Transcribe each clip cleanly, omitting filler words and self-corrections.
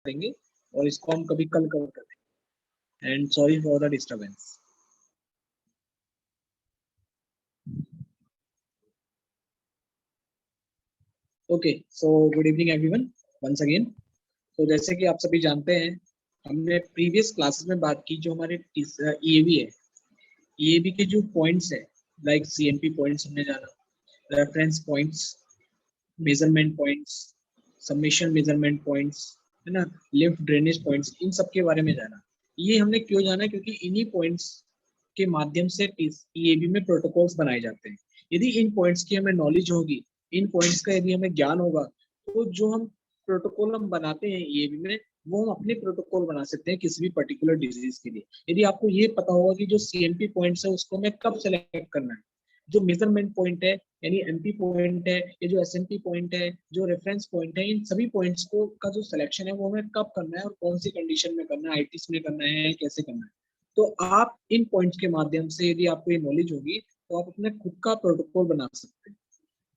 करेंगे और इसको हम कभी कल कवर करेंगे। And sorry for the disturbance. Okay, so good evening everyone once again. तो जैसे कि आप सभी जानते हैं, हमने प्रीवियस क्लासेस में बात की जो हमारे ईएवी है, ईएवी के जो पॉइंट्स है, लाइक सीएमपी पॉइंट्स हमने जाना, reference points, measurement points, submission measurement points, है ना, लिफ्ट ड्रेनेज पॉइंट्स, इन सब के बारे में जाना। ये हमने क्यों जाना, क्योंकि इन्हीं पॉइंट्स के माध्यम से ईएवी में प्रोटोकॉल्स बनाए जाते हैं। यदि इन पॉइंट्स की हमें नॉलेज होगी, इन पॉइंट्स का यदि हमें ज्ञान होगा, तो जो हम प्रोटोकॉल हम बनाते हैं ईएवी में, वो हम अपने प्रोटोकॉल बना सकते हैं किसी भी पर्टिकुलर डिजीज के लिए। यदि आपको ये पता होगा कि जो सीएमपी पॉइंट्स है उसको हमें कब सेलेक्ट करना है, जो मेजरमेंट पॉइंट है यानी एमपी पॉइंट है, ये जो एसएमपी पॉइंट है, जो रेफरेंस पॉइंट है, इन सभी पॉइंट्स को का जो सिलेक्शन है वो हमें कब करना है और कौन सी कंडीशन में करना है, आईटीज में करना है, कैसे करना है, तो आप इन पॉइंट्स के माध्यम से यदि आपको ये नॉलेज होगी तो आप अपने खुद का प्रोटोकॉल बना सकते हैं।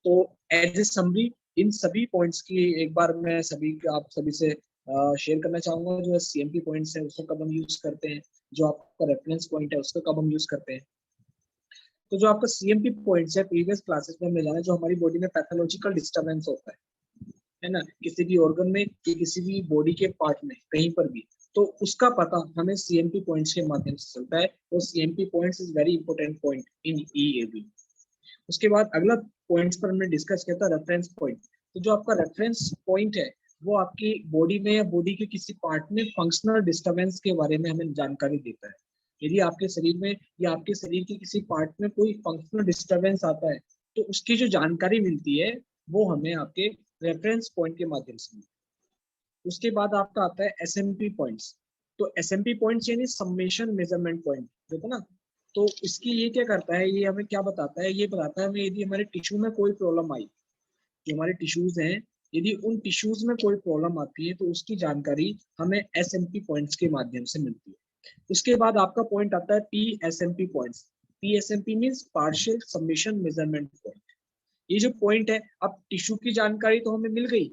तो एज ए समरी इन सभी पॉइंट्स की एक बार मैं आप सभी से शेयर करना चाहूंगा। जो सीएमपी पॉइंट्स है उसको कब हम यूज करते हैं, जो आपका रेफरेंस पॉइंट है उसको कब हम यूज करते हैं। तो जो आपका सीएमपी पॉइंट्स है, प्रीवियस क्लासेस में हमने जाना, जो हमारी बॉडी में पैथोलॉजिकल डिस्टर्बेंस होता है ना, किसी भी ऑर्गन में कि किसी भी बॉडी के पार्ट में कहीं पर भी, तो उसका पता हमें सीएमपी पॉइंट्स के माध्यम से चलता है। और CMP points is very important point in EAB. उसके बाद अगला पॉइंट्स पर हमने डिस्कस किया था रेफरेंस पॉइंट। तो जो आपका रेफरेंस पॉइंट है वो आपकी बॉडी में या बॉडी के किसी पार्ट में फंक्शनल डिस्टर्बेंस के बारे में हमें जानकारी देता है। यदि आपके शरीर में या आपके शरीर के किसी पार्ट में कोई फंक्शनल डिस्टर्बेंस आता है, तो उसकी जो जानकारी मिलती है वो हमें आपके रेफरेंस पॉइंट के माध्यम से मिलती है। उसके बाद आपका आता है एसएमपी पॉइंट्स। तो एसएमपी पॉइंट्स यानी समेशन मेजरमेंट पॉइंट, देखो ना। तो इसकी ये क्या करता है, ये हमें क्या बताता है, ये बताता है हमें यदि हमारे टिश्यू में कोई प्रॉब्लम आई, जो हमारे टिश्यूज हैं, यदि उन टिश्यूज में कोई प्रॉब्लम आती है तो उसकी जानकारी हमें एसएमपी पॉइंट्स के माध्यम से मिलती है। उसके बाद आपका पॉइंट आता है PSMP points. PSMP means partial submission measurement point. ये जो पॉइंट है, अब टिश्यू की जानकारी तो हमें मिल गई,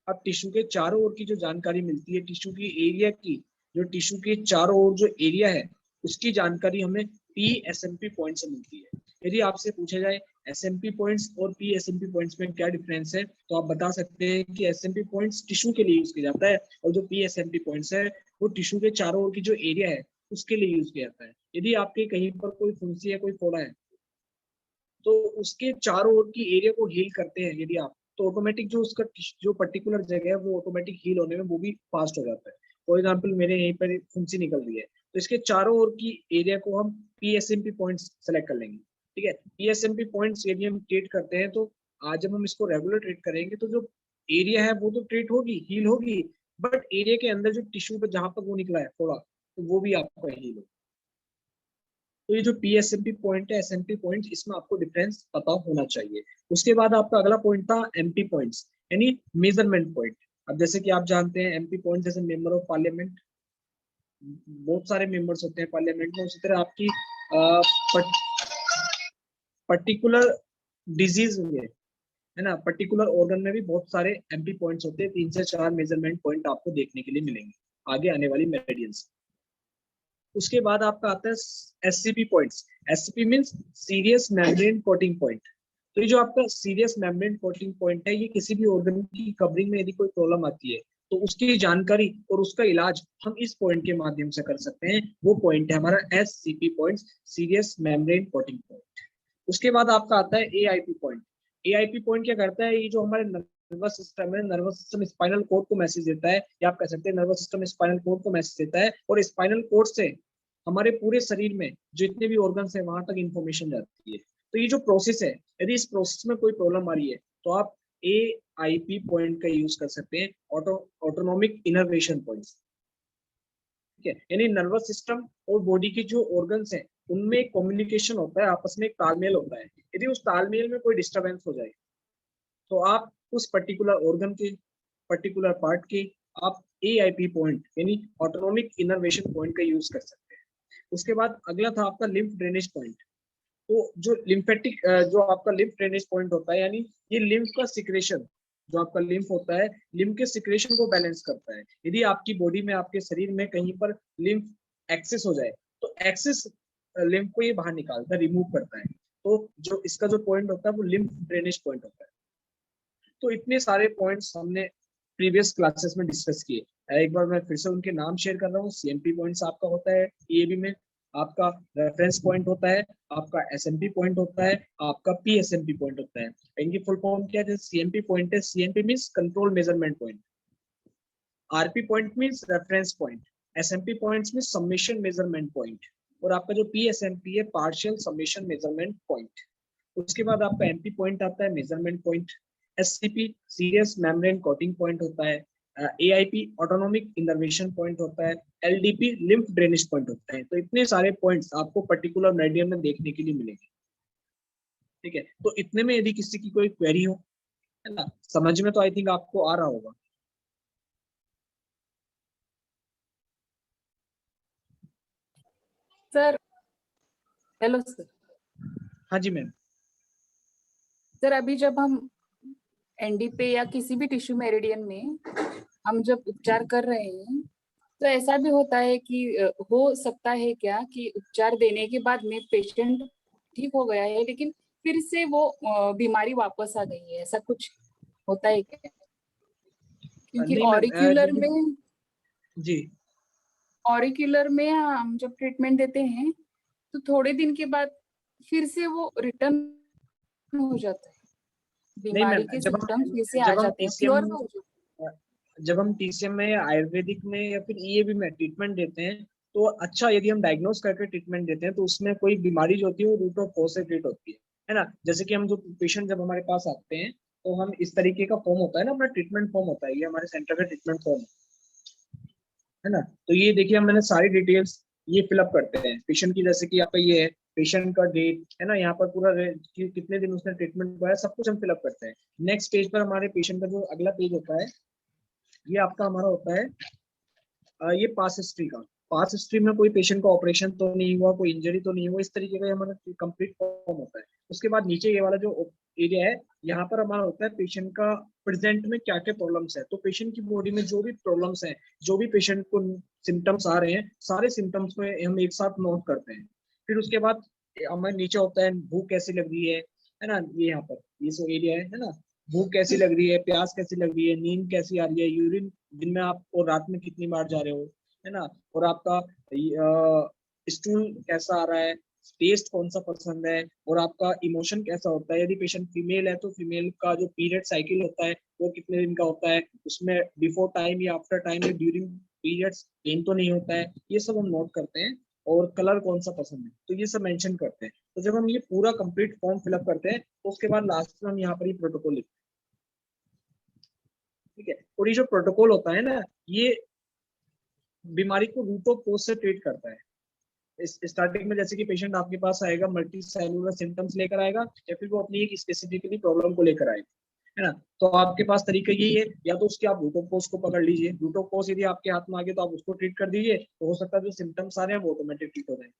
अब टिश्यू के चारों ओर की जो जानकारी मिलती है, टिश्यू की एरिया की, जो टिश्यू के चारों ओर जो एरिया है उसकी जानकारी हमें पीएसएमपी पॉइंट से मिलती है। यदि आपसे पूछा जाए एसएमपी पॉइंट्स और पीएसएमपी पॉइंट्स में क्या डिफरेंस है, तो आप बता सकते हैं कि एसएमपी पॉइंट्स टिश्यू के लिए यूज किया जाता है और जो पीएसएमपी पॉइंट्स है वो टिश्यू के चारों ओर की जो एरिया है उसके लिए यूज किया जाता है। यदि आपके कहीं पर कोई फुंसी है, कोई फोड़ा है, तो उसके चारों ओर की एरिया को हील करते हैं यदि आप, तो ऑटोमेटिक जो उसका जो पर्टिकुलर जगह है वो ऑटोमेटिक हील होने में वो भी फास्ट हो जाता है। फॉर एग्जाम्पल मेरे यहीं पर फुंसी निकल रही है, तो इसके चारों ओर की एरिया को हम पीएसएमपी पॉइंट्स सेलेक्ट कर लेंगे। ठीक है, पीएसएमपी पॉइंट्स यदि हम ट्रीट करते हैं, तो आज जब हम इसको रेगुलर ट्रीट करेंगे तो जो एरिया है वो तो ट्रीट होगी, हील होगी, बट एरिया के अंदर जो टिश्यू पर जहां पर वो निकला है थोड़ा, तो वो भी आपको हील होगा। तो ये जो पीएसएमपी पॉइंट है, एसएमपी पॉइंट, इसमें आपको डिफरेंस पता होना चाहिए। उसके बाद आपका अगला पॉइंट था एमपी पॉइंट्स यानी मेजरमेंट पॉइंट। अब जैसे कि आप जानते हैं एमपी पॉइंट जैसे मेंबर ऑफ पार्लियामेंट, बहुत सारे मेंबर्स होते हैं पार्लियामेंट में, उसी तरह आपकी पर्टिकुलर डिजीज में, है ना, पर्टिकुलर ऑर्गन में भी बहुत सारे एमपी पॉइंट्स होते हैं। 3 से 4 मेजरमेंट पॉइंट आपको देखने के लिए मिलेंगे आगे आने वाली मेरिडियंस। उसके बाद आपका आता है SCP points. SCP means serious membrane coating point. तो ये जो आपका सीरियस मेम्ब्रेन कोटिंग पॉइंट है, ये किसी भी ऑर्गन की कवरिंग में यदि कोई प्रॉब्लम आती है तो उसकी जानकारी और उसका इलाज हम इस पॉइंट के माध्यम से कर सकते हैं। वो पॉइंट है हमारा SCP point, serious membrane coating point. उसके बाद आपका आता है एआईपी पॉइंट। एआईपी पॉइंट क्या करता है, ये जो हमारे नर्वस सिस्टम है, नर्वस सिस्टम स्पाइनल कोड को मैसेज देता है, या आप कह सकते हैं नर्वस सिस्टम स्पाइनल कोड को मैसेज देता है, और स्पाइनल कोड से हमारे पूरे शरीर में जितने भी ऑर्गन्स है वहां तक इंफॉर्मेशन जाती है। तो ये जो प्रोसेस है, यदि इस प्रोसेस में कोई प्रॉब्लम आ रही है तो आप एआईपी पॉइंट का यूज कर सकते हैं, ऑटोनोमिक इनर्वेशन पॉइंट। ठीक है, यानी नर्वस सिस्टम और बॉडी के जो ऑर्गन्स हैं उनमें कम्युनिकेशन होता है, आपस में एक तालमेल होता है। यदि उस तालमेल में कोई डिस्टर्बेंस हो जाए तो आप उस पर्टिकुलर ऑर्गन के पर्टिकुलर पार्ट के आप एआईपी पॉइंट यानी ऑटोनोमिक इनर्वेशन पॉइंट का यूज कर सकते हैं। उसके बाद अगला था आपका लिम्फ ड्रेनेज पॉइंट। तो जो लिम्फेटिक जो आपका लिम्फ ड्रेनेज पॉइंट होता है, यानी ये लिम्फ का सिक्रेशन, जो आपका लिम्फ होता है, लिम्फ के सिक्रेशन को बैलेंस करता है। यदि आपकी बॉडी में, आपके शरीर में कहीं पर लिम्फ एक्सेस हो जाए तो एक्सेस लिम्फ को ये बाहर निकालता है, रिमूव करता है। तो जो इसका जो पॉइंट होता है वो लिम्फ ड्रेनेज पॉइंट होता है। तो इतने सारे पॉइंट्स हमने प्रीवियस क्लासेस में डिस्कस किए। एक बार मैं फिर से उनके नाम शेयर कर रहा हूँ। सीएमपी पॉइंट्स आपका होता है ईएबी में, आपका रेफरेंस पॉइंट होता है, आपका एसएमपी पॉइंट होता है, आपका पीएसएमपी पॉइंट होता है। इनकी फुल फॉर्म क्या है? सीएमपी पॉइंट है, CMP means control measurement point, RP point means reference point, SMP points means submission measurement point, और आपका जो पीएसएमपी है पार्शियल सबमिशन मेजरमेंट पॉइंट। उसके बाद आपका एमपी पॉइंट आता है, measurement point. SCP serious membrane coating point होता है। एआईपी ऑटोनोमिक इनर्वेशन पॉइंट होता है। एलडीपी लिम्फ ड्रेनेज पॉइंट होता है। तो इतने सारे पॉइंट्स आपको पर्टिकुलर मेडियम में देखने के लिए मिलेंगे। ठीक है, तो इतने में यदि किसी की कोई क्वेरी हो, है ना, समझ में तो आई थिंक आपको आ रहा होगा। Sir hello sir. हाँ जी मैम। सर अभी जब हम एनडी पे या किसी भी टिश्यू मेरिडियन में हम जब उपचार कर रहे हैं तो ऐसा भी होता है कि हो सकता है क्या कि उपचार देने के बाद में पेशेंट ठीक हो गया है लेकिन फिर से वो बीमारी वापस आ गई है, ऐसा कुछ होता है क्या? क्योंकि नहीं मैम, जी ऑरिक्यूलर में हम जब ट्रीटमेंट देते हैं तो थोड़े दिन के बाद फिर से वो रिटर्न हो जाता है, नहीं बीमारी मैम, के सिम्टम्स फिर से आ जब हम जाते हैं, टीसीएम क्योर हो जाते जब हम टीसीएम में या आयुर्वेदिक में या फिर ईएबी में ट्रीटमेंट देते हैं तो अच्छा, यदि हम डायग्नोस करके ट्रीटमेंट देते हैं तो उसमें कोई बीमारी जो होती है वो रूट ऑफ कॉज से ट्रीट होती है ना। जैसे कि हम जो पेशेंट जब हमारे पास आते हैं तो हम इस तरीके का फॉर्म होता है ना, अपना ट्रीटमेंट फॉर्म होता है, ये हमारे सेंटर का ट्रीटमेंट फॉर्म है ना। तो ये देखिए, हम मैंने सारी डिटेल्स ये फिलअप करते हैं पेशेंट की, जैसे कि आपका ये है पेशेंट का डेट है ना, यहाँ पर पूरा कि कितने दिन उसने ट्रीटमेंट कराया, सब कुछ हम फिलअप करते हैं। नेक्स्ट पेज पर हमारे पेशेंट का जो अगला पेज होता है, ये आपका हमारा होता है ये पास हिस्ट्री का। पास हिस्ट्री में कोई पेशेंट का ऑपरेशन तो नहीं हुआ, कोई इंजरी तो नहीं हुआ, इस तरीके का हमारा कंप्लीट फॉर्म होता है। उसके बाद नीचे ये वाला जो एरिया है, यहाँ पर हमारा होता है पेशेंट का प्रेजेंट में क्या क्या प्रॉब्लम्स है। तो पेशेंट की बॉडी में जो भी प्रॉब्लम्स है, जो भी पेशेंट को सिम्टम्स आ रहे हैं, सारे सिम्टम्स में हम एक साथ नोट करते हैं। फिर उसके बाद हमारे नीचे होता है भूख कैसी लग रही है ना, ये यहाँ पर ये जो एरिया है ना, भूख कैसी लग रही है, प्यास कैसी लग रही है, नींद कैसी आ रही है, यूरिन दिन में आप और रात में कितनी बार जा रहे हो, है ना, और आपका स्टूल कैसा आ रहा है, टेस्ट कौन सा पसंद है, और आपका इमोशन कैसा होता है। यदि पेशेंट फीमेल है तो फीमेल का जो पीरियड साइकिल होता है वो कितने दिन का होता है, उसमें बिफोर टाइम या आफ्टर टाइम या ड्यूरिंग पीरियड्स पेन तो नहीं होता है, ये सब हम नोट करते हैं। और कलर कौन सा पसंद है, तो ये सब मेंशन करते हैं। तो जब हम ये पूरा कंप्लीट फॉर्म फिलअप करते हैं तो उसके बाद लास्ट में हम यहाँ पर ये प्रोटोकॉल लिखते हैं। ठीक है, और ये जो प्रोटोकॉल होता है ना, ये बीमारी को रूट ऑफ कॉज से ट्रीट करता है। इस स्टार्टिंग में जैसे कि पेशेंट आपके पास आएगा, मल्टी सेलुलर सिम्टम्स लेकर आएगा या फिर वो अपनी एक स्पेसिफिकली प्रॉब्लम को लेकर आएगा, है ना। तो आपके पास तरीका यही है, या तो उसके आप रूट ऑफ कॉज को पकड़ लीजिए, रूट ऑफ कॉज यदि आपके हाथ में आ गया तो आप उसको ट्रीट कर दीजिए, तो हो सकता है जो सिम्टम्स आ रहे हैं वो ऑटोमेटिक ठीक हो जाए,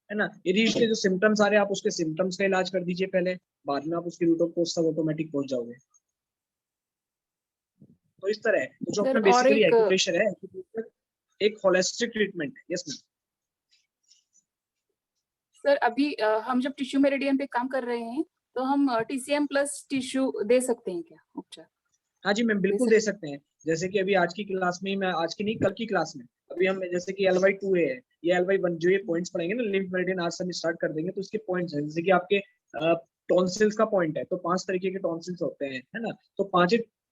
है ना। यदि उसके जो सिम्टम्स आ रहे हैं आप उसके सिम्टम्स का इलाज कर दीजिए पहले, बाद में आप उसके रूट ऑफ कॉज तक ऑटोमेटिक पहुंच जाओगे। तो इस तरह है, तो जो हैं। अपना सर और बेसिकली एक एक्यूप्रेशर है, एक होलिस्टिक ट्रीटमेंट है। Yes ma'am. सर अभी हम जब टिश्यू मेरिडियन पे काम कर रहे हैं तो हम टीसीएम प्लस टिश्यू दे सकते हैं क्या उपचार? हाँ जी मैम, दे बिल्कुल दे सकते सकते हैं। जैसे कि अभी आज की क्लास में, मैं आज की नहीं कल की क्लास में, अभी हम जैसे कि LY2A है या LY1 जो ये पॉइंट्स पढ़ेंगे ना, लिम्फ मेरिडियन आज से हम स्टार्ट कर देंगे, तो इसके पॉइंट्स हैं। जैसे कि आपके टॉन्सिल्स का पॉइंट है, तो 5 तरीके के टॉन्सिल्स होते हैं, है ना। तो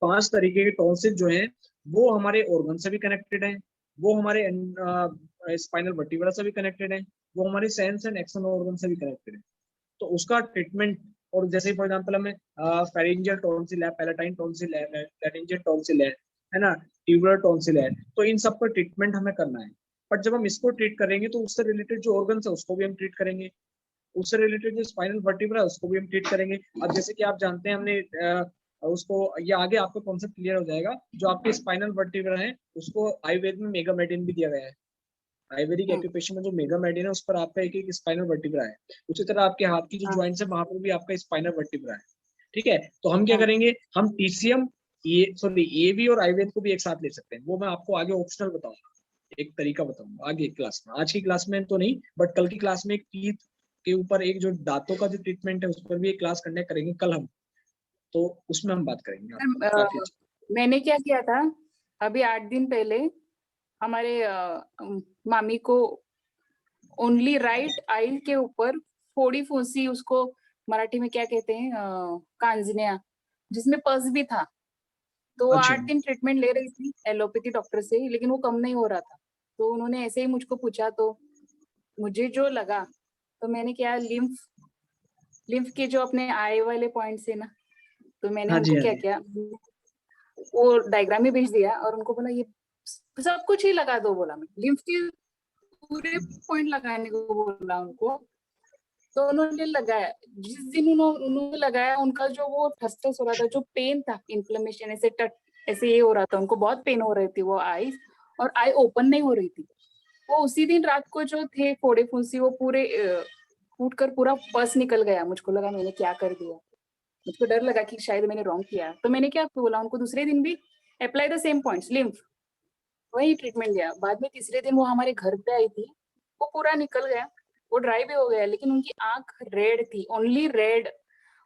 5 तरीके के टॉन्सिल जो है वो हमारे ऑर्गन से भी कनेक्टेड है, वो हमारे स्पाइनल वर्टिब्रा से भी कनेक्टेड है, वो हमारे सेंस एंड एक्शन ऑर्गन से भी कनेक्टेड है। तो उसका ट्रीटमेंट, और जैसे फॉर एग्जांपल हमें फेरिंजियल टॉन्सिल है, पैलेटाइन टॉन्सिल है, लैरिंजियल टॉन्सिल है ना, ट्यूबुलर टॉन्सिल है, तो इन सब का ट्रीटमेंट हमें करना है। बट जब हम इसको ट्रीट करेंगे तो उससे रिलेटेड जो ऑर्गन है उसको भी हम ट्रीट करेंगे, उससे रिलेटेड जो स्पाइनल वर्टिब्रा है उसको भी हम ट्रीट करेंगे। अब जैसे कि आप जानते हैं, हमने उसको, ये आगे आपको कॉन्सेप्ट क्लियर हो जाएगा, जो आपके स्पाइनल वर्टिब्रा है उसको आयुर्वेद में मेगामेडिन भी दिया गया है। आयुर्वेदिक हैं। एक्यूपेशन में जो मेगा मेडियन है उस पर आपका एक एक स्पाइनल वर्टिब्रा है। उसी तरह आपके हाथ की जो हाँ ज्वाइंट्स है वहां पर भी आपका स्पाइनल वर्टिब्रा है। ठीक है, तो हम क्या हाँ। करेंगे, हम टीसीएम एवी और आयुर्वेद को भी एक साथ ले सकते हैं। वो मैं आपको आगे ऑप्शनल बताऊंगा, एक तरीका बताऊंगा आगे क्लास में। आज की क्लास में तो नहीं, बट कल की क्लास में एक टीथ के ऊपर, एक जो दांतों का जो ट्रीटमेंट है उस पर भी एक क्लास कंडक्ट करेंगे कल हम, तो उसमें हम बात करेंगे आपको काफी अच्छी। मैंने क्या किया था, अभी 8 दिन पहले हमारे मामी को ओनली राइट आई के ऊपर फोड़ी फूंसी, उसको मराठी में क्या कहते हैं, कांजनिया, जिसमें पस भी था। तो वो अच्छा 8 दिन ट्रीटमेंट ले रही थी एलोपैथी डॉक्टर से, लेकिन वो कम नहीं हो रहा था। तो उन्होंने ऐसे ही मुझको पूछा, तो मुझे जो लगा, तो मैंने क्या, लिम्फ के जो अपने आई वाले पॉइंट्स है ना, तो मैंने हाँ जी, उनको हाँ क्या जी। किया, वो डायग्राम ही भेज दिया और उनको बोला ये सब कुछ ही लगा दो, बोला मैं लिम्फ के पूरे पॉइंट लगाने को बोला उनको। तो उन्होंने लगाया, जिस दिन उन्होंने लगाया, उनका जो वो ठस ठस हो रहा था, जो पेन था, इन्फ्लेमेशन, ऐसे ये हो रहा था, उनको बहुत पेन हो रही थी वो आईज, और आई ओपन नहीं हो रही थी। वो उसी दिन रात को जो थे फोड़े फुंसी, वो पूरे फूट कर पूरा पस निकल गया। मुझको लगा मैंने क्या कर दिया, मुझको डर लगा कि शायद मैंने रॉन्ग किया। तो मैंने क्या बोला उनको, दूसरे दिन भी apply the same points lymph, वही ट्रीटमेंट दिया। बाद में तीसरे दिन वो हमारे घर पे आई थी, वो पूरा निकल गया, वो ड्राई भी हो गया, लेकिन उनकी आंख रेड थी, only red,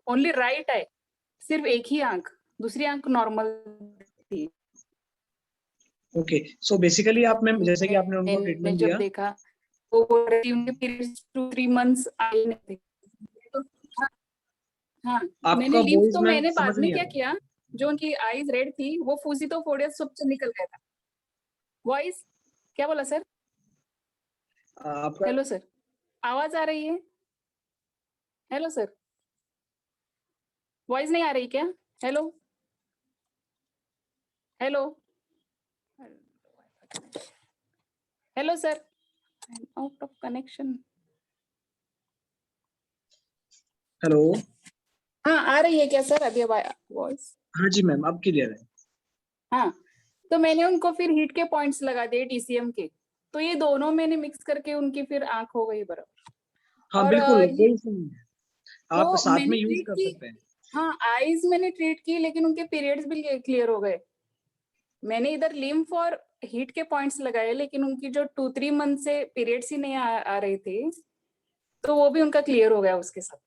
only right I, सिर्फ एक ही आंख, दूसरी आंख नॉर्मल थी। ओके, सो बेसिकली आप मैम, जैसे कि आपने उनको मैंने ट्रीटमेंट जब दिया। देखा, वो बोल रही थी उनके पीरियड्स 2-3 मंथ्स आई नहीं थे। तो हाँ, हाँ, मैंने आपका लिम्फ वॉइस तो मैम मैंने समझ बाद में नहीं आ क्या रहा। किया, जो उनकी आईज रेड थी, वो फूसी तो फोड़े सब से निकल गया था। वॉइस क्या बोला सर? आपका हेलो सर, आवाज आ रही है? हेलो सर, वॉइस नहीं आ रही क्या? Hello, hello, hello sir, out of connection. Hello. हाँ, आ रही है क्या सर अभी वॉइस? हाँ जी मैम, अब क्लियर है। हाँ, तो मैंने उनको फिर हीट के पॉइंट्स लगा दिए टीसीएम के, तो ये दोनों मैंने मिक्स करके उनकी फिर आंख हो गई बराबर। हाँ और बिल्कुल, ये कोई इशू नहीं है, आप तो साथ मैंने में यूज ट्रीट कर की। सकते हैं। हाँ, आईज मैंने ट्रीट की, लेकिन उनके पीरियड्स भी क्लियर हो गए। मैंने इधर लिम्फ और हीट के पॉइंट्स लगाए, लेकिन उनकी जो 2-3 मंथ से पीरियड्स ही नहीं आ रहे थे, तो वो भी उनका क्लियर हो गया उसके साथ।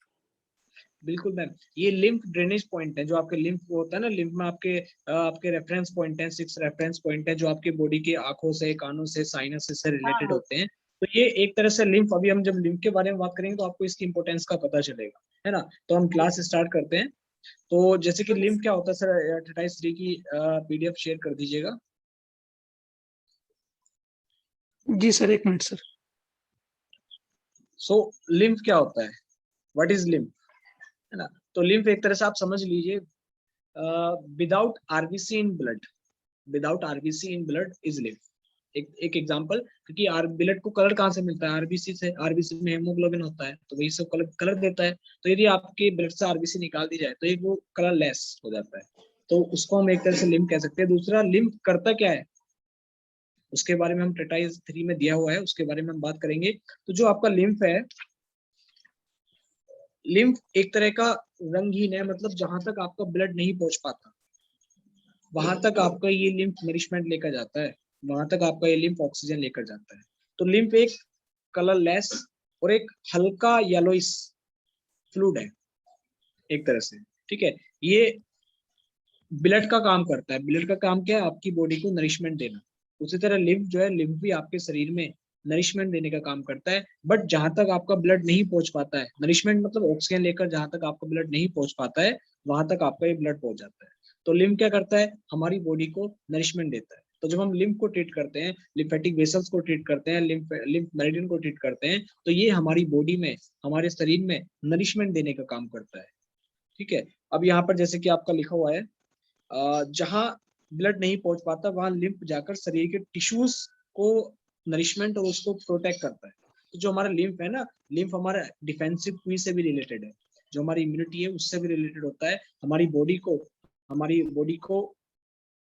बिल्कुल मैम, ये लिम्फ ड्रेनेज पॉइंट है, जो आपके लिम्फ होता है ना, लिम्फ में आपके रेफरेंस पॉइंट है, 6 रेफरेंस पॉइंट है, जो आपके बॉडी के आंखों से, कानों से, साइनस से हाँ, रिलेटेड हाँ। होते हैं। तो ये एक तरह से लिम्फ, अभी हम जब लिम्फ के बारे में बात करेंगे तो आपको इसकी इंपोर्टेंस का पता चलेगा, है ना। तो हम क्लास स्टार्ट करते हैं। तो जैसे कि लिम्फ क्या होता है सर, 28 की पीडीएफ शेयर कर दीजिएगा। जी सर, 1 मिनट सर। सो लिम्फ क्या होता है, व्हाट इज लिम्फ, है ना। तो लिम्फ एक तरह से आप समझ लीजिए, without RBC in blood, without RBC in blood is lymph. एक एग्जांपल, क्योंकि ब्लड को कलर कहाँ से मिलता है, आरबीसी से, आरबीसी में हेमोग्लोबिन होता है, तो वही सब कलर कलर देता है। तो यदि आपके ब्लड से आरबीसी निकाल दी जाए तो एक वो कलर लेस हो जाता है, तो उसको हम एक तरह से लिम्फ कह सकते हैं। दूसरा, लिम्फ करता क्या है, उसके बारे में हम ट्रेटाइज 3 में दिया हुआ है, उसके बारे में हम बात करेंगे। तो जो आपका लिम्फ है, लिम्फ एक तरह का रंगहीन है, मतलब जहां तक आपका ब्लड नहीं पहुंच पाता वहां तक आपका ये लिम्फ नरिशमेंट लेकर जाता है, वहां तक आपका ये लिम्फ ऑक्सीजन लेकर जाता है। तो लिम्फ एक कलरलेस और एक हल्का येलोइश फ्लूइड है एक तरह से, ठीक है। ये ब्लड का काम करता है। ब्लड का काम क्या है, आपकी बॉडी को नरिशमेंट देना। उसी तरह लिम्फ जो है, लिम्फ भी आपके शरीर में नरिशमेंट देने का काम करता है। बट जहां तक आपका ब्लड नहीं पहुंच पाता है, नरिशमेंट मतलब ऑक्सीजन लेकर जहां तक आपका ब्लड नहीं पहुंच पाता है, वहां तक आपका ये ब्लड पहुंच जाता है। तो लिम्फ क्या करता है, हमारी बॉडी को नरिशमेंट देता है। तो जब हम लिम्फ को ट्रीट करते हैं, लिम्फेटिक वेसल्स को ट्रीट करते हैं, लिम्फ मेरिडियन को ट्रीट करते हैं, तो ये हमारी बॉडी में, हमारे शरीर में नरिशमेंट देने का काम करता है, ठीक है। अब यहाँ पर जैसे कि आपका लिखा हुआ है, जहां ब्लड नहीं पहुंच पाता वहां लिम्फ जाकर शरीर के टिश्यूज को नरिशमेंट और उसको प्रोटेक्ट करता है। तो जो हमारा लिम्फ है ना, लिम्फ हमारा डिफेंसिव क्वी से भी रिलेटेड है, जो हमारी इम्यूनिटी है उससे भी रिलेटेड होता है। हमारी बॉडी को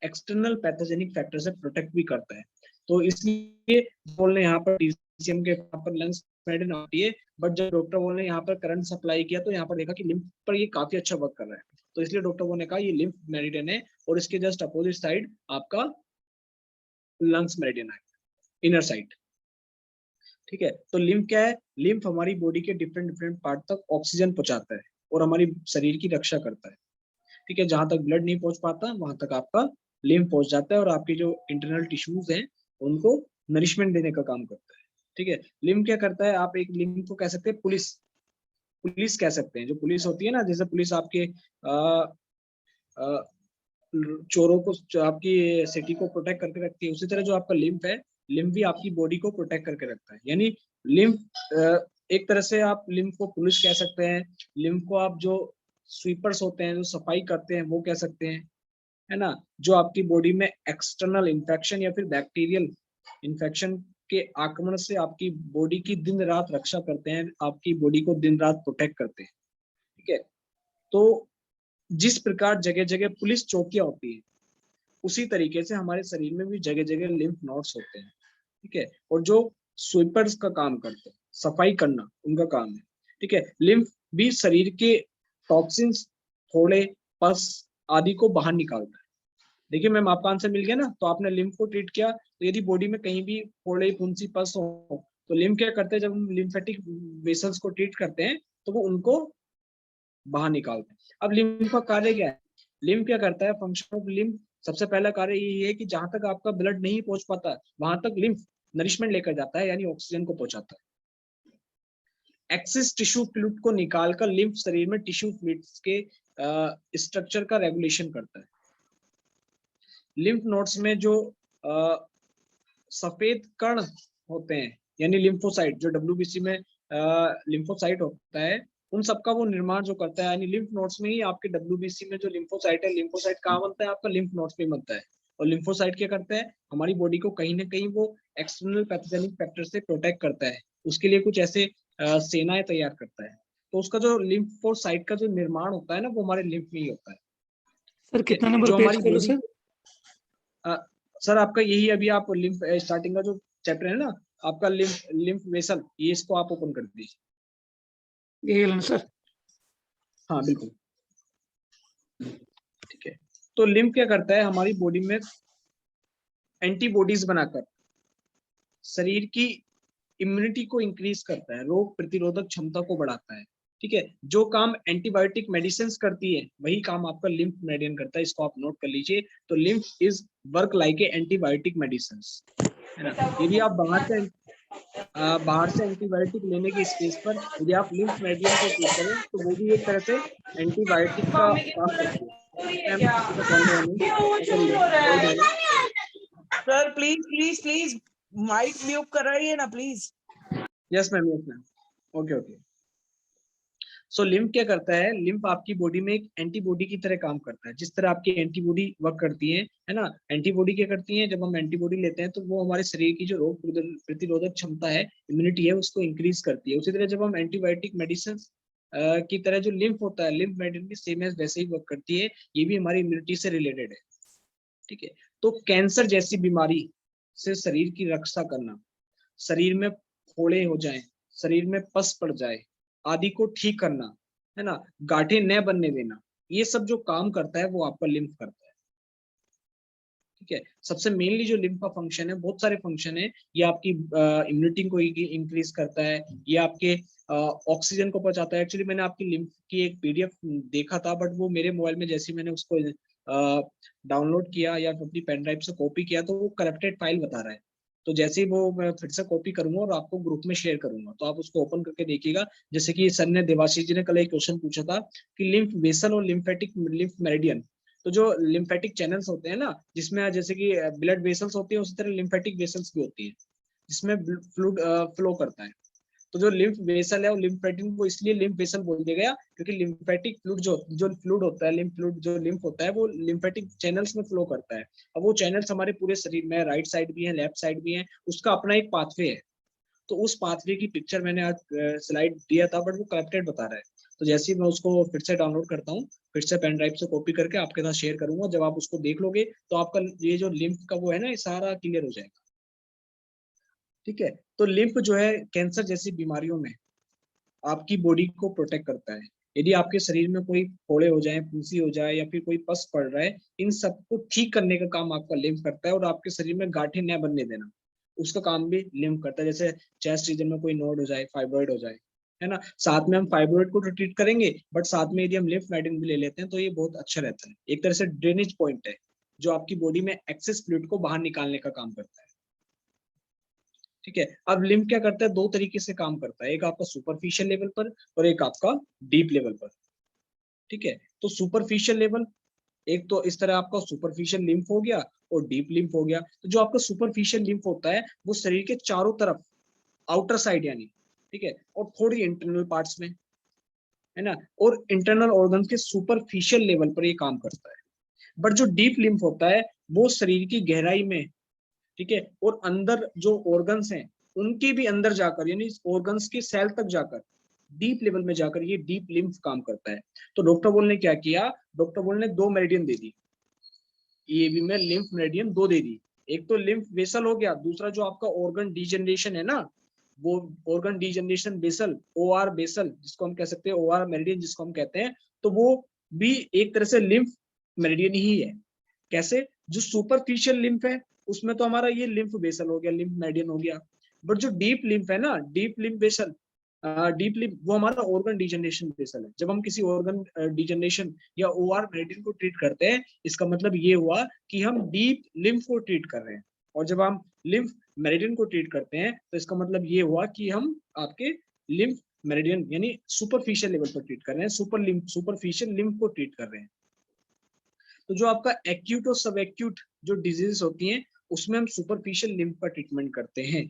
एक्सटर्नल पैथोजेनिक फैक्टर से प्रोटेक्ट भी करता है। तो इसलिए बोलने यहाँ पर टीसीएम के यहाँ पर लंग्स मेडिसिन आती है, बट जब डॉक्टर बोलने यहाँ पर करंट सप्लाई किया तो यहाँ पर देखा कि लिम्फ पर ये काफी अच्छा वर्क कर रहा है। तो इसलिए डॉक्टर वो ने कहा ये लिम्फ मेरिडियन है, और इसके जस्ट अपोजिट साइड आपका लंग्स मेरिडियन है, इनर साइड। ठीक है, तो लिम्फ क्या है? लिम्फ हमारी बॉडी के डिफरेंट डिफरेंट पार्ट तक ऑक्सीजन पहुंचाता है और हमारी शरीर की रक्षा करता है। ठीक है, जहां तक ब्लड नहीं पहुंच पाता वहां तक आपका लिम्फ पहुंच जाता है और आपके जो इंटरनल टिश्यूज हैं उनको नरिशमेंट देने का काम करता है। ठीक है, लिम्फ क्या करता है? आप एक लिम्फ को कह सकते हैं पुलिस, पुलिस कह सकते हैं। जो पुलिस होती है ना, जैसे पुलिस आपके चोरों को, आपकी सिटी को प्रोटेक्ट करके रखती है, उसी तरह जो आपका लिम्फ है, लिम्फ भी आपकी बॉडी को प्रोटेक्ट करके रखता है। यानी लिम्फ एक तरह से आप लिम्फ को पुलिस कह सकते हैं, लिम्फ को आप जो स्वीपर्स होते हैं, जो सफाई करते हैं, वो कह सकते हैं, है ना। जो आपकी बॉडी में एक्सटर्नल इन्फेक्शन या फिर बैक्टीरियल इन्फेक्शन के आक्रमण से आपकी बॉडी की दिन रात रक्षा करते हैं, आपकी बॉडी को दिन रात प्रोटेक्ट करते हैं। ठीक है, तो जिस प्रकार जगह जगह पुलिस चौकियां होती है, उसी तरीके से हमारे शरीर में भी जगह जगह लिम्फ नोड्स होते हैं। ठीक है, और जो स्वीपर्स का काम करते हैं, सफाई करना उनका काम है। ठीक है, लिम्फ भी शरीर के टॉक्सिन्स, फोड़े, पस आदि को बाहर निकालता है। देखिए मैम, आपका आंसर मिल गया ना। तो आपने लिम्फ को ट्रीट किया, तो यदि बॉडी में कहीं भी फोड़े, फुंसी, पस हो, तो लिम्फ क्या करते हैं? जब हम लिम्फेटिक वेसल्स को ट्रीट करते हैं तो वो उनको बाहर निकालते हैं। अब लिम्फ का कार्य क्या है? लिम्फ क्या करता है? फंक्शन ऑफ लिम्फ, सबसे पहला कार्य ये है कि जहां तक आपका ब्लड नहीं पहुंच पाता वहां तक लिम्फ नरिशमेंट लेकर जाता है, यानी ऑक्सीजन को पहुंचाता है। एक्सेस टिश्यू फ्लूइड को निकालकर लिम्फ शरीर में टिश्यू फ्लूइड्स के स्ट्रक्चर का रेगुलेशन करता है। लिम्फ नोड्स में जो सफेद कण होते हैं, यानी लिम्फोसाइट, जो डब्ल्यूबीसी में लिम्फोसाइट होता है, उन सबका वो निर्माण जो करता है, यानी लिम्फ नोड्स में ही आपके डब्ल्यूबीसी में जो लिम्फोसाइट है, लिम्फोसाइट कहाँ बनता है? आपका लिम्फ नोड्स में बनता है। और लिम्फोसाइट क्या करता है? हमारी बॉडी को कहीं ना कहीं वो एक्सटर्नल पैथोजेनिक फैक्टर से प्रोटेक्ट करता है, उसके लिए कुछ ऐसे सेनाएं तैयार करता है। तो उसका जो लिम्फोसाइट का जो निर्माण होता है ना, वो हमारे लिम्फ में ही होता है। सर कितना नंबर जो पेज हमारी खोलो बॉडी, सर? सर आपका यही अभी आप लिम्फ स्टार्टिंग का जो चैप्टर है ना, आपका लिम्फ वेसल, ये इसको आप ओपन कर दीजिए। ये लेना सर। हाँ बिल्कुल, ठीक है। तो लिम्फ क्या करता है? हमारी बॉडी में एंटीबॉडीज बनाकर शरीर की इम्यूनिटी को इंक्रीज करता है, रोग प्रतिरोधक क्षमता को बढ़ाता है। ठीक है, जो काम एंटीबायोटिक मेडिसिन करती है वही काम आपका लिम्फ मेरिडियन करता है, इसको आप नोट कर लीजिए। तो lymph is work like a antibiotic medicine, है ना। यदि आप बाहर से एंटीबायोटिक लेने की स्पेस पर यदि आप लिम्फ मेरिडियन को ट्रीट करें तो वो भी एक तरह से एंटीबायोटिक का काम करती है। Sir please please please mic mute कराइए ना please. Yes ma'am, yes ma'am, okay okay. So lymph क्या करता है? लिम्फ आपकी बॉडी में एक एंटीबॉडी की तरह काम करता है, जिस तरह आपकी एंटीबॉडी वर्क करती है ना। एंटीबॉडी क्या करती है? जब हम एंटीबॉडी लेते हैं तो वो हमारे शरीर की जो रोग प्रतिरोधक क्षमता है, इम्यूनिटी है, उसको इंक्रीज करती है। उसी तरह जब हम एंटीबायोटिक मेडिसिन की तरह जो लिम्फ होता है, लिम्फ मेडिसिन भी सेम एज वैसे ही वर्क करती है, ये भी हमारी इम्यूनिटी से रिलेटेड है। ठीक है, तो कैंसर जैसी बीमारी से शरीर की रक्षा करना, शरीर में फोड़े हो जाएं, शरीर में पस पड़ जाए आदि को ठीक करना, है ना, गांठें न बनने देना, ये सब जो काम करता है वो आपका लिम्फ करता है। ठीक है, सबसे मेनली जो लिम्फ का फंक्शन है, बहुत सारे फंक्शन है। ये आपकी इम्यूनिटी को इंक्रीज करता है, ये आपके ऑक्सीजन को पहुंचाता है। एक्चुअली मैंने आपकी लिम्फ की एक पीडीएफ देखा था, बट वो मेरे मोबाइल में जैसे मैंने उसको डाउनलोड किया या अपनी पेन ड्राइव से कॉपी किया तो वो करप्टेड फाइल बता रहा है। तो जैसे ही वो मैं फिर से कॉपी करूंगा और आपको ग्रुप में शेयर करूंगा, तो आप उसको ओपन करके देखिएगा। जैसे कि सर ने, देवाशीष जी ने कल एक क्वेश्चन पूछा था कि लिम्फ वेसल और लिम्फ मेरिडियन, तो जो लिम्फेटिक चैनल्स होते हैं ना, जिसमें जैसे कि ब्लड वेसल्स होती है, उसी तरह लिम्फेटिक वेसल्स भी होती है जिसमें फ्लूइड फ्लो करता है। तो जो लिम्फ वेसल है और लिम्फेटिक को इसलिए लिम्फ वेसल बोल दिया गया क्योंकि लिम्फेटिक फ्लूइड जो फ्लूइड होता है, लिम्फ फ्लूइड जो लिम्फ होता है, वो लिम्फेटिक चैनल्स में फ्लो करता है। अब वो चैनल्स हमारे पूरे शरीर में राइट साइड भी है, लेफ्ट साइड भी है, उसका अपना एक पाथवे है। तो उस पाथवे की पिक्चर मैंने आज स्लाइड दिया था, बट वो करप्टेड बता रहा है। तो जैसे ही मैं उसको फिर से डाउनलोड करता हूँ, फिर से पेन ड्राइव से कॉपी करके आपके साथ शेयर करूंगा। जब आप उसको देख लोगे तो आपका ये जो लिम्फ का वो है ना, ये सारा क्लियर हो जाएगा। ठीक है, तो लिम्फ जो है कैंसर जैसी बीमारियों में आपकी बॉडी को प्रोटेक्ट करता है। यदि आपके शरीर में कोई फोड़े हो जाए, फुंसी हो जाए या फिर कोई पस पड़ रहा है, इन सबको ठीक करने का काम आपका लिम्फ करता है, और आपके शरीर में गांठें न बनने देना, उसका काम भी लिम्फ करता है। जैसे चेस्ट रीजन में कोई नोड हो जाए, फाइब्रॉइड हो जाए, है ना, साथ में हम फाइब्रॉइड को तो ट्रीट करेंगे, बट साथ में यदि हम लिम्फ मेडिसिन भी ले लेते हैं तो ये बहुत अच्छा रहता है। एक तरह से ड्रेनेज पॉइंट है जो आपकी बॉडी में एक्सेस फ्लूइड को बाहर निकालने का काम करता है। ठीक है, अब लिम्फ क्या करता है, दो तरीके से काम करता है, एक आपका सुपरफिशियल लेवल पर और एक आपका डीप लेवल पर। ठीक है, तो सुपरफिशियल लेवल, एक तो इस तरह आपका सुपरफिशियल लिम्फ हो गया और डीप लिम्फ हो गया। तो जो आपका सुपरफिशियल लिम्फ होता है वो शरीर के चारों तरफ, आउटर साइड यानी, ठीक है, और थोड़ी इंटरनल पार्ट्स में, है ना, और इंटरनल ऑर्गन के सुपरफिशियल लेवल पर ये काम करता है। बट जो डीप लिम्फ होता है वो शरीर की गहराई में, ठीक है, और अंदर जो ऑर्गन्स हैं उनके भी अंदर जाकर, यानी ऑर्गन्स के सेल तक जाकर, डीप लेवल में जाकर ये डीप लिम्फ काम करता है। तो डॉक्टर बोल ने क्या किया, डॉक्टर बोल ने 2 मेरिडियन दे दी, ईएबी में लिम्फ मेरिडियन 2 दे दी। एक तो लिम्फ वेसल हो गया, दूसरा जो आपका ऑर्गन डीजनरेशन है ना, वो organ degeneration basal, or basal जिसको हम कह सकते हैं, ओआर मेरिडियन जिसको हम कहते हैं, तो वो भी एक तरह से लिम्फ मेरिडियन ही है। कैसे, जो सुपरफिशियल लिम्फ है उसमें तो हमारा ये लिम्फ बेसल हो गया, लिम्फ मेरिडियन हो गया, बट जो डीप लिम्फ है ना, deep lymph basal, deep lymph, वो हमारा ऑर्गन डीजनरेशन बेसल है। जब हम किसी ऑर्गन डीजनरेशन या ओआर मेरिडियन को ट्रीट करते हैं, इसका मतलब ये हुआ कि हम डीप लिम्फ को ट्रीट कर रहे हैं, और जब हम लिम्फ मेरिडियन को ट्रीट करते हैं तो इसका मतलब ये हुआ कि हम आपके लिम्फ मेरिडियन यानी सुपरफिशियल लेवल पर ट्रीट कर रहे हैं, सुपरफिशियल लिम्फ को ट्रीट कर रहे हैं। तो जो आपका एक्यूट और सब एक्यूट जो डिजीज होती हैं उसमें हम सुपरफिशियल लिम्फ का ट्रीटमेंट करते हैं,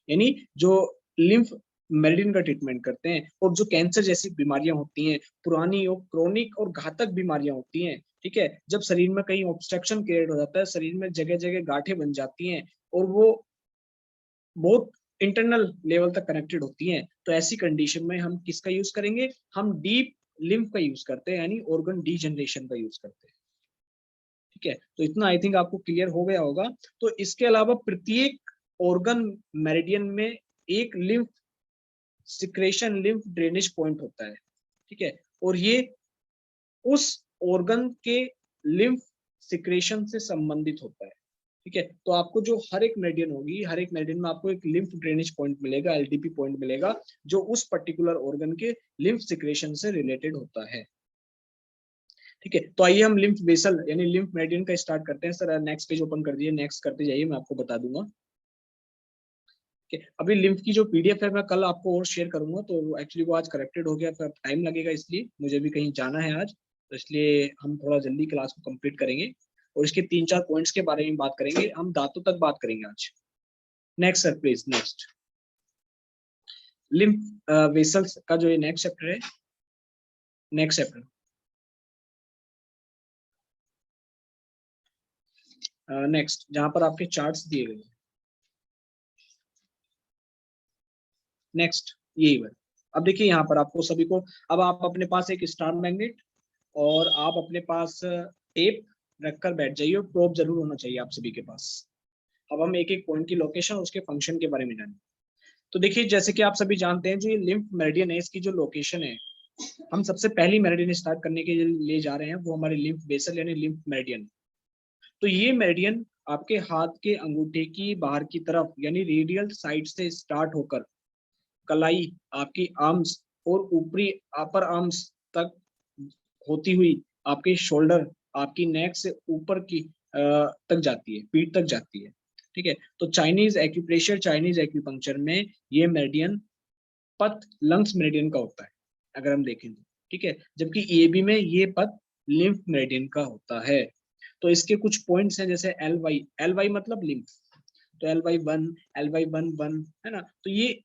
यानी जो लिम्फ मेरिडियन का ट्रीटमेंट करते हैं। और जो कैंसर जैसी बीमारियां होती हैं, पुरानी और क्रोनिक और घातक बीमारियां होती हैं, ठीक है, जब शरीर में कहीं ऑब्स्ट्रक्शन क्रिएट हो जाता है, शरीर में जगह जगह गांठें बन जाती हैं और वो बहुत इंटरनल लेवल तक कनेक्टेड होती हैं, तो ऐसी कंडीशन में हम किसका यूज करेंगे, हम डीप लिम्फ का यूज करते हैं, यानी ऑर्गन डीजनरेशन का यूज करते हैं। ठीक है, तो इतना आई थिंक आपको क्लियर हो गया होगा। तो इसके अलावा प्रत्येक ऑर्गन मेरिडियन में एक lymph secretion, lymph drainage point होता है। ठीक है, और ये उस ऑर्गन के लिम्फ सिक्रेशन से संबंधित होता है। ठीक है, तो आपको जो हर एक मेरिडियन होगी, हर एक मेरिडियन में आपको एक लिम्फ ड्रेनेज पॉइंट मिलेगा, एलडीपी पॉइंट मिलेगा, जो उस पर्टिकुलर ऑर्गन के लिम्फ सिक्रेशन से रिलेटेड होता है। ठीक है, तो आइए हम लिम्फ वेसल यानी लिम्फ मेरिडियन का स्टार्ट करते हैं। सर नेक्स्ट पेज ओपन कर दीजिए, नेक्स्ट करते जाइए, मैं आपको बता दूंगा। अभी लिम्फ की जो पीडीएफ है मैं कल आपको और शेयर करूंगा, तो एक्चुअली वो आज करेक्टेड हो गया, फिर टाइम लगेगा, इसलिए मुझे भी कहीं जाना है आज, तो इसलिए हम थोड़ा जल्दी क्लास को कंप्लीट करेंगे और इसके 3-4 पॉइंट्स के बारे में बात करेंगे। हम दांतों तक बात करेंगे आज। Next sir please, next lymph vessels का जो ये नेक्स्ट चैप्टर है, नेक्स्ट चैप्टर नेक्स्ट जहां पर आपके चार्ट्स दिए गए हैं, नेक्स्ट यही है। अब देखिए यहाँ पर आपको सभी को, अब आप अपने पास एक स्टार मैग्नेट और आप अपने पास टेप रखकर बैठ जाइए, और प्रोब जरूर होना चाहिए आप सभी के पास। अब हम एक एक पॉइंट की लोकेशन और उसके फंक्शन के बारे में जानें। तो देखिए जैसे कि आप सभी जानते हैं, जो ये लिम्फ मेरिडियन है, इसकी जो लोकेशन है, हम सबसे पहली मेरिडियन स्टार्ट करने के लिए जा रहे हैं, वो हमारी लिम्फ बेसल यानी लिम्फ मेरिडियन। तो ये मेरिडियन आपके हाथ के अंगूठे की बाहर की तरफ यानी रेडियल साइड से स्टार्ट होकर कलाई, आपकी आर्म्स और ऊपरी अपर आर्म्स तक होती हुई आपके शोल्डर, आपकी नेक से ऊपर की तक जाती है, पीठ तक जाती है। ठीक है, तो चाइनीज एक्यूप्रेशर, चाइनीज एक्यूपंक्चर में ये मेरिडियन पथ लंग्स मेरिडियन का होता है, अगर हम देखें तो। ठीक है, जबकि ईएबी में ये पथ लिम्फ मेरिडियन का होता है। तो इसके कुछ पॉइंट्स हैं, जैसे एल वाई मतलब लिम्फ, तो LY1, LY11 है ना, तो ये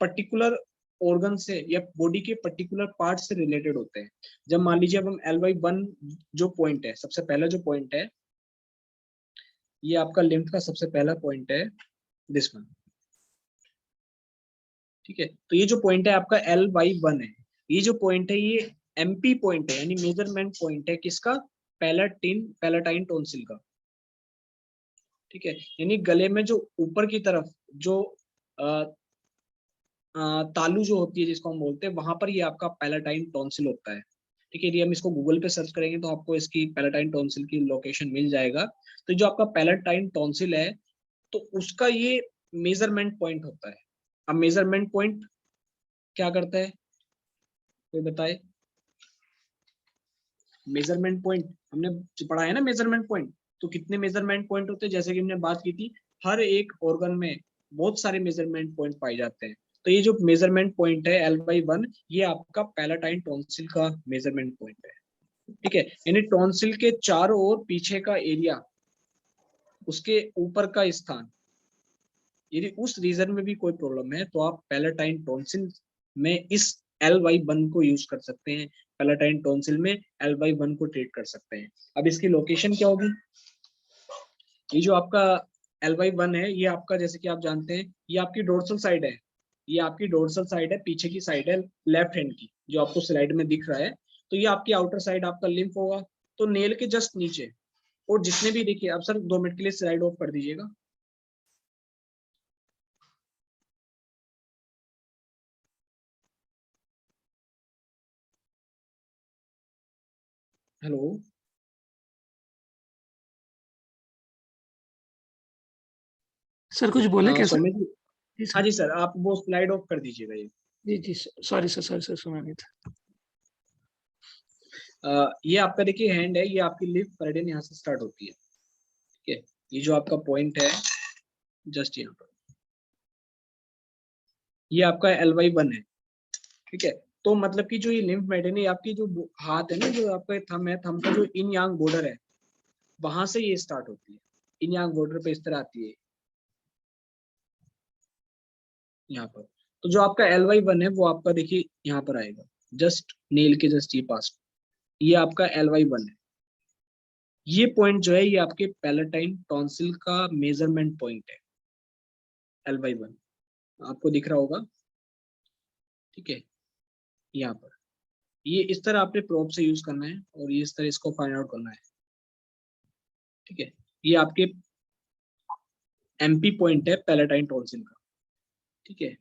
पर्टिकुलर ऑर्गन से या बॉडी के पर्टिकुलर पार्ट से रिलेटेड होते हैं। जब मान लीजिए अब हम LY1 जो पॉइंट है, सबसे पहला जो पॉइंट है, ये आपका लिम्फ का सबसे पहला पॉइंट है, दिस वन। ठीक है, तो ये जो पॉइंट है आपका LY1 है, ये जो पॉइंट है ये MP पॉइंट है, यानी मेजरमेंट पॉइंट है किसका, पैलेटाइन टॉन्सिल का। ठीक है, यानी गले में जो ऊपर की तरफ जो तालू जो होती है जिसको हम बोलते हैं, वहां पर ये आपका पैलेटाइन टॉन्सिल होता है। ठीक है, यदि हम इसको गूगल पे सर्च करेंगे तो आपको इसकी पैलेटाइन टॉन्सिल की लोकेशन मिल जाएगा। तो जो आपका पैलेटाइन टॉन्सिल है तो उसका ये मेजरमेंट पॉइंट होता है। अब मेजरमेंट पॉइंट क्या करता है, कोई बताए? मेजरमेंट पॉइंट हमने पढ़ा है ना, मेजरमेंट पॉइंट। तो कितने मेजरमेंट पॉइंट होते हैं, जैसे कि हमने बात की थी, हर एक ऑर्गन में बहुत सारे मेजरमेंट पॉइंट पाए जाते हैं। तो ये जो मेजरमेंट पॉइंट है L/1, ये आपका पैलेटाइन टॉन्सिल का मेजरमेंट पॉइंट है। ठीक है, यानी टॉन्सिल के चारों ओर पीछे का एरिया, उसके ऊपर का स्थान, यदि उस रीजन में भी कोई प्रॉब्लम है तो आप पैलेटाइन टॉन्सिल में इस L/1 को यूज कर सकते हैं। पैलेटाइन टॉन्सिल में L/1 को ट्रीट कर सकते हैं। अब इसकी लोकेशन क्या होगी, ये जो आपका L/1 है, ये आपका जैसे कि आप जानते हैं ये आपकी डोर्सल साइड है, ये आपकी डोर्सल साइड है, पीछे की साइड है लेफ्ट हैंड की, जो आपको स्लाइड में दिख रहा है। तो ये आपकी आउटर साइड आपका लिम्फ होगा, तो नेल के जस्ट नीचे। और जितने भी, देखिए आप सर 2 मिनट के लिए स्लाइड ऑफ कर दीजिएगा। हेलो, सर कुछ बोले क्या सर? सौम्य जी? जी हाँ सर। जी सर, आप वो स्लाइड ऑफ कर दीजिएगा ये। जी जी सॉरी सर सुना नहीं था। ये आपका देखिए हैंड है, ये आपकी लिफ्ट मेरिडियन यहाँ से स्टार्ट होती है। ठीक है, ये जो आपका पॉइंट है जस्ट यहाँ पर, ये आपका L/1 है। ठीक है, तो मतलब कि जो ये लिम्फ मेरिडियन है, आपकी जो हाथ है ना, जो आपका थंब है, थंब का जो इन यांग बॉर्डर है, वहां से ये स्टार्ट होती है। इन यांग बॉर्डर पे इस तरह आती है यहाँ पर। तो जो आपका L/1 है वो आपका देखिए यहाँ पर आएगा, जस्ट नेल के जस्ट ये पास, ये आपका L/1 है। ये पॉइंट जो है ये आपके पैलेटाइन टॉन्सिल का मेजरमेंट पॉइंट है, L/1 आपको दिख रहा होगा। ठीक है, यहाँ पर ये इस तरह आपने प्रोब से यूज करना है और ये इस तरह इसको फाइंड आउट करना है। ठीक है, ये आपके MP पॉइंट है पैलेटाइन टॉन्सिल का। ठीक है,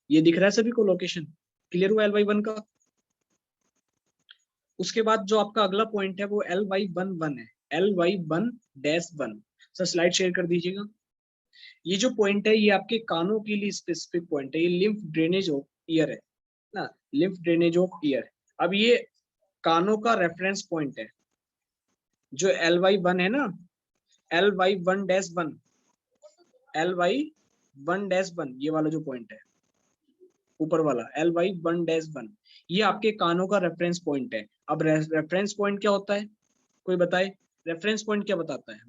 ये दिख रहा है सभी को, लोकेशन क्लियर हुआ L/1 का। उसके बाद जो आपका अगला पॉइंट है वो L/1 है, L/1-1। सर स्लाइड शेयर कर दीजिएगा। ये जो पॉइंट है ये आपके कानों के लिए स्पेसिफिक पॉइंट है, ये लिम्फ ड्रेनेज ऑफ ईयर है ना, लिम्फ ड्रेनेज ऑफ ईयर। अब ये कानों का रेफरेंस पॉइंट है, जो L/1 है ना, L/1-1, L/1-1, ये वाला जो पॉइंट है ऊपर वाला L/1-1, ये आपके कानों का रेफरेंस पॉइंट है। अब रेफरेंस पॉइंट क्या होता है, कोई बताए? रेफरेंस पॉइंट क्या बताता है?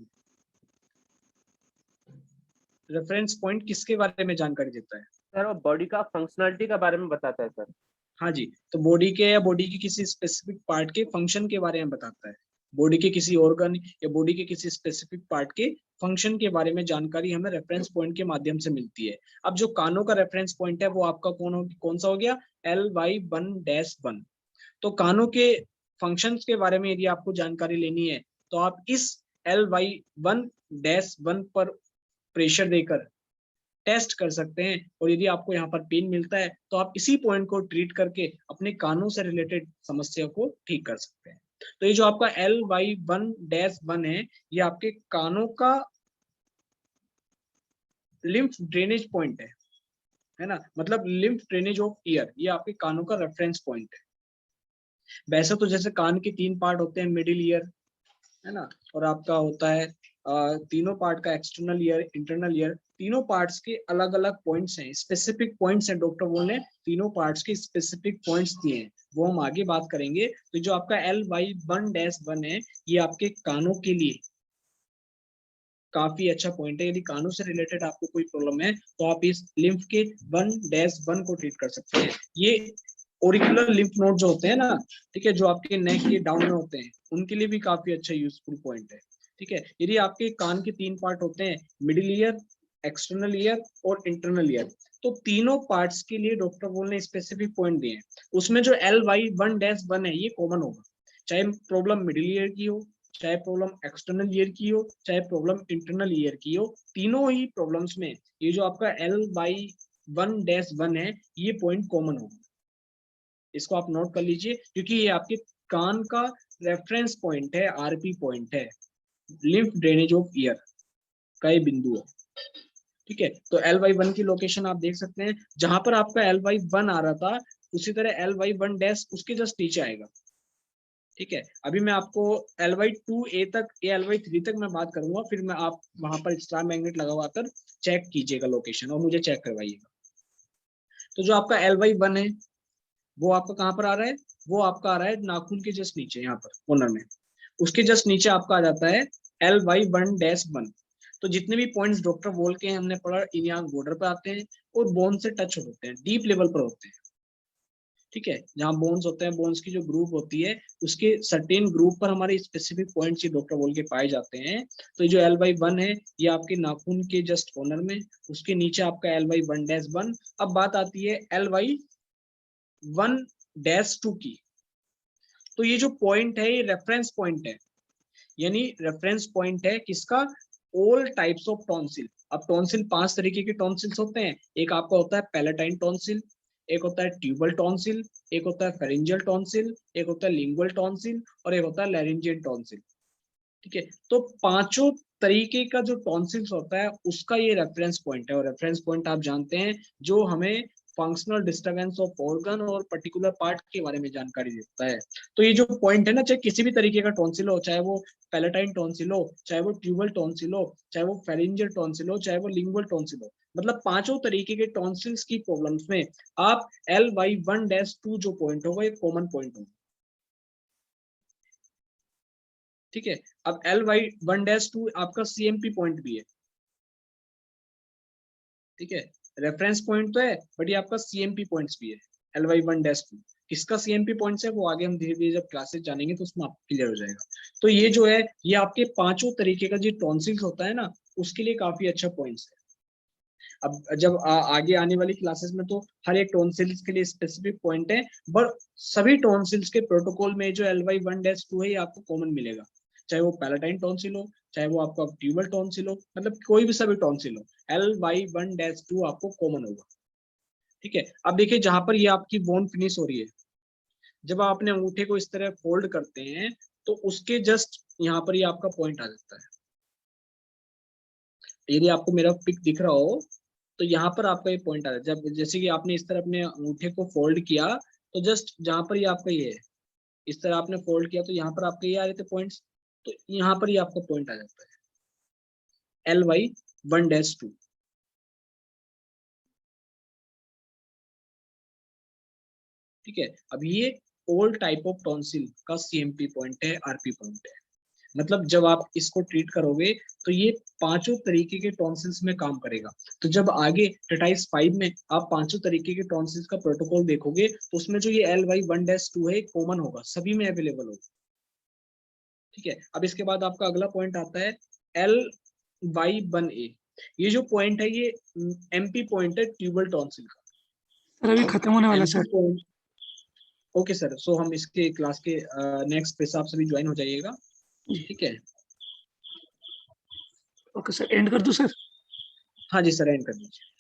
रेफरेंस पॉइंट किसके बारे में जानकारी देता है? सर वो बॉडी का फंक्शनलिटी के बारे में बताता है सर। हाँ जी, तो बॉडी के या बॉडी की किसी स्पेसिफिक पार्ट के फंक्शन के बारे में बताता है। बॉडी के किसी ऑर्गन या बॉडी के किसी स्पेसिफिक पार्ट के फंक्शन के बारे में जानकारी हमें रेफरेंस पॉइंट के माध्यम से मिलती है। अब जो कानों का रेफरेंस पॉइंट है वो आपका कौन सा हो गया? L/1-1। तो कानों के फंक्शंस के बारे में यदि आपको जानकारी लेनी है तो आप इस L/1-1 पर प्रेशर देकर टेस्ट कर सकते हैं, और यदि आपको यहाँ पर पेन मिलता है तो आप इसी पॉइंट को ट्रीट करके अपने कानों से रिलेटेड समस्या को ठीक कर सकते हैं। तो ये जो आपका L/1-1 है, ये आपके कानों का लिम्फ ड्रेनेज पॉइंट है ना, मतलब लिम्फ ड्रेनेज ऑफ ईयर, ये आपके कानों का रेफरेंस पॉइंट है। वैसे तो जैसे कान के 3 पार्ट होते हैं, मिडिल ईयर है ना, और आपका होता है तीनों पार्ट का एक्सटर्नल ईयर, इंटरनल ईयर। तीनों पार्ट्स के अलग अलग पॉइंट्स हैं, स्पेसिफिक पॉइंट्स हैं। डॉक्टर वोल ने तीनों पार्ट्स के स्पेसिफिक पॉइंट्स दिए हैं, वो हम आगे बात करेंगे। तो जो आपका L/1-1 है, ये आपके कानों के लिए काफी अच्छा पॉइंट है। यदि कानों से रिलेटेड आपको कोई प्रॉब्लम है तो आप इस लिम्फ के 1-1 को ट्रीट कर सकते हैं। ये ऑरिकुलर लिम्फ नोड जो होते हैं ना, ठीक है, जो आपके नेक के डाउन में होते हैं, उनके लिए भी काफी अच्छा यूजफुल पॉइंट है। ठीक है, यदि आपके कान के 3 पार्ट होते हैं, मिडिल ईयर, एक्सटर्नल ईयर और इंटरनल ईयर, तो तीनों पार्ट्स के लिए डॉक्टर वोल ने स्पेसिफिक पॉइंट दिए हैं। उसमें जो L/1-1 है ये कॉमन होगा, चाहे प्रॉब्लम मिडिल ईयर की हो, चाहे प्रॉब्लम एक्सटर्नल ईयर की हो, चाहे प्रॉब्लम इंटरनल ईयर की हो। तीनों ही प्रॉब्लम्स में ये जो आपका 1-1 है, ये पॉइंट कॉमन होगा। इसको आप नोट कर लीजिए, क्योंकि ये आपके कान का रेफरेंस पॉइंट है, आरपी पॉइंट है, लिम्फ ड्रेनेज ऑफ ईयर का ये बिंदु है। ठीक है, तो LY1 की लोकेशन आप देख सकते हैं, जहां पर आपका LY1 आ रहा था उसी तरह LY1 डैश उसके जस्ट नीचे आएगा। ठीक है, अभी मैं आपको LY2A तक या LY3 तक मैं बात करूंगा, फिर मैं आप वहां पर स्टार मैग्नेट लगा कर चेक कीजिएगा लोकेशन और मुझे चेक करवाइएगा। तो जो आपका LY1 है वो आपका कहाँ पर आ रहा है, वो आपका आ रहा है नाखून के जस्ट नीचे, यहाँ पर कॉर्नर में, उसके जस्ट नीचे आपका आ जाता है LY1-1। तो जितने भी पॉइंट्स डॉक्टर वॉल के हैं हमने पढ़ा, इन यहाँ बॉर्डर पर आते हैं और बोन से टच होते हैं, डीप लेवल पर होते हैं। ठीक है, जहाँ बोन्स होते हैं, बोन्स की जो ग्रुप होती है उसके सर्टेन ग्रुप पर हमारे स्पेसिफिक पॉइंट्स ये डॉक्टर वॉल के पाए जाते हैं। तो ये जो LY1 है ये आपके नाखून के जस्ट कॉर्नर में, उसके नीचे आपका LY1-1। अब बात आती है LY1-2 की। तो ये जो पॉइंट है ये रेफरेंस पॉइंट है, यानी रेफरेंस पॉइंट है किसका, ऑल टाइप्स ऑफ टॉन्सिल। अब टॉन्सिल 5 तरीके के टॉन्सिल्स होते हैं, एक आपका होता है पैलेटाइन टॉन्सिल, एक होता है ट्यूबल टॉन्सिल, एक होता है फेरिंजियल टॉन्सिल, एक होता है लिंगुअल टॉन्सिल और एक होता है लैरिंजियल टॉन्सिल। ठीक है, तो पांचों तरीके का जो टॉन्सिल्स होता है उसका ये रेफरेंस पॉइंट है। और रेफरेंस पॉइंट आप जानते हैं जो हमें फंक्शनल डिस्टर्बेंस ऑफ ऑर्गन और पर्टिकुलर पार्ट के बारे में जानकारी देता है। तो ये जो पॉइंट है ना, चाहे किसी भी तरीके का टॉन्सिल हो, चाहे वो पैलेटाइन टॉन्सिल हो, चाहे वो ट्यूबल टॉन्सिल हो, चाहे वो फेरिंजियल टॉन्सिल हो, चाहे वो लिंगुअल टॉन्सिल हो, मतलब पांचों तरीके के टॉन्सिल्स की प्रॉब्लम्स में आप LY1-2 जो पॉइंट होगा ये कॉमन पॉइंट होगा। ठीक है, अब LY1-2 आपका CMP पॉइंट भी है। ठीक है, रेफरेंस पॉइंट तो है बट ये आपका CMP पॉइंट्स भी है। LY1-2 किसका CMP पॉइंट्स है वो आगे हम धीरे धीरे जब क्लासेस जानेंगे तो उसमें आपको क्लियर हो जाएगा। तो ये जो है ये आपके पांचों तरीके का जो टॉन्सिल्स होता है ना उसके लिए काफी अच्छा पॉइंट्स है। अब जब आगे आने वाली क्लासेस में तो हर एक टॉन्सिल्स के लिए स्पेसिफिक पॉइंट है, बट सभी टॉन्सिल्स के प्रोटोकॉल में जो LY1-2 है ये आपको कॉमन मिलेगा, चाहे वो पैलेटाइन टॉन्सिल हो, चाहे वो आपका ट्यूबल टॉन्सिल हो, मतलब कोई भी सभी टॉन्सिल हो, LY1-2 आपको कॉमन होगा। ठीक है, अब देखिए जहां पर ये आपकी बोन फिनिश हो रही है, जब आप अपने अंगूठे को इस तरह फोल्ड करते हैं तो उसके जस्ट यहाँ पर ये आपका पॉइंट आ जाता है। यदि आपको मेरा पिक दिख रहा हो तो यहाँ पर आपका ये पॉइंट आ जाता है। जब जैसे कि आपने इस तरह अपने अंगूठे को फोल्ड किया तो जस्ट जहां पर ये आपका ये है, इस तरह आपने फोल्ड किया तो यहाँ पर आपके ये आ रहे थे पॉइंट्स, तो यहाँ पर ये आपका पॉइंट आ जाता है LY1-2। ठीक है, अब ये ऑल टाइप ऑफ टॉन्सिल का CMP पॉइंट है, RP पॉइंट है। मतलब जब आप इसको ट्रीट करोगे तो ये पांचों तरीके के टॉन्सिल्स में काम करेगा। तो जब आगे ट्रेटाइस 5 में आप पांचों तरीके के टॉन्सिल्स का प्रोटोकॉल देखोगे तो उसमें जो ये LY1-2 है कॉमन होगा, सभी में अवेलेबल होगा। ठीक है, अब इसके बाद आपका अगला पॉइंट आता है LY1A। ये जो पॉइंट है ये MP पॉइंट है ट्यूबल टॉन्सिल का। सर अभी खत्म होने वाला सर। ओके सर, सो हम इसके क्लास के नेक्स्ट पे आप सभी ज्वाइन हो जाइएगा। ठीक है, ओके सर, एंड कर दूं सर? हाँ जी सर, एंड कर दीजिए।